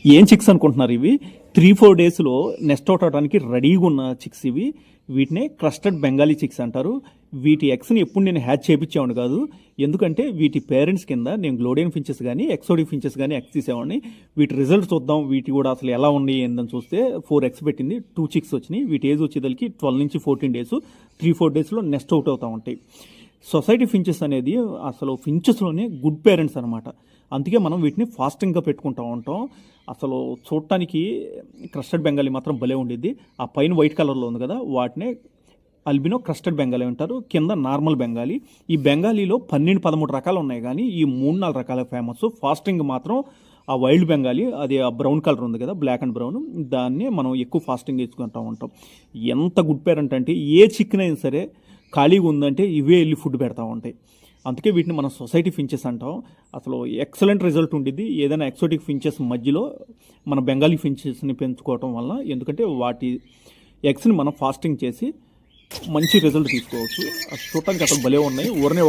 ఏం చిక్స్ అనుకుంటున్నారు ఇవి? 3-4 డేస్లో నెస్ట్ అవుట్ అవడానికి రెడీగా ఉన్న చిక్స్ ఇవి. వీటినే క్రస్టెడ్ బెంగాలీ చిక్స్ అంటారు. వీటి ఎగ్స్ని ఎప్పుడు నేను హ్యాచ్ చేయించేవాడిని కాదు, ఎందుకంటే వీటి పేరెంట్స్ కింద నేను గ్లోడియన్ ఫించెస్ కానీ ఎక్సోడిక్ ఫించెస్ కానీ ఎగ్స్ తీసేవాడిని. వీటి రిజల్ట్ చూద్దాం, వీటి కూడా అసలు ఎలా ఉంది ఏందని చూస్తే 4 ఎగ్స్ పెట్టింది, 2 చిక్స్ వచ్చినాయి. వీటి ఏజ్ వచ్చేదానికి 12 నుంచి 14 డేస్. 3-4 డేస్లో నెస్ట్ అవుట్ అవుతూ ఉంటాయి. సొసైటీ ఫించెస్ అనేది అసలు ఫించెస్లోనే గుడ్ పేరెంట్స్ అనమాట. అందుకే మనం వీటిని ఫాస్టింగ్గా పెట్టుకుంటూ ఉంటాం. అసలు చూడటానికి క్రస్టెడ్ బెంగాలీ మాత్రం భలే ఉండిద్ది. ఆ పైన వైట్ కలర్లో ఉంది కదా, వాటినే అల్బినో క్రస్టెడ్ బెంగాలీ అంటారు, కింద నార్మల్ బెంగాలీ. ఈ బెంగాలీలో 12-13 రకాలు ఉన్నాయి, కానీ ఈ 3-4 రకాల ఫేమస్. ఫాస్టింగ్ మాత్రం ఆ వైల్డ్ బెంగాలీ, అది ఆ బ్రౌన్ కలర్ ఉంది కదా, బ్లాక్ అండ్ బ్రౌన్, దాన్ని మనం ఎక్కువ ఫాస్టింగ్ ఇచ్చుకుంటూ ఉంటాం. ఎంత గుడ్ పేరెంట్ అంటే ఏ చికెన్ అయినా సరే ఖాళీగా ఉందంటే ఇవే వెళ్ళి ఫుడ్ పెడతా ఉంటాయి. అందుకే వీటిని మనం సొసైటీ ఫించెస్ అంటాం. అసలు ఎక్సలెంట్ రిజల్ట్ ఉండిద్ది ఏదైనా ఎక్సోటిక్ ఫించెస్ మధ్యలో మన బెంగాలీ ఫించెస్ని పెంచుకోవటం వల్ల. ఎందుకంటే వాటి ఎగ్స్ని మనం ఫాస్టింగ్ చేసి మంచి రిజల్ట్ తీసుకోవచ్చు. చూడటానికి అసలు భలే ఉన్నాయి. ఊరనే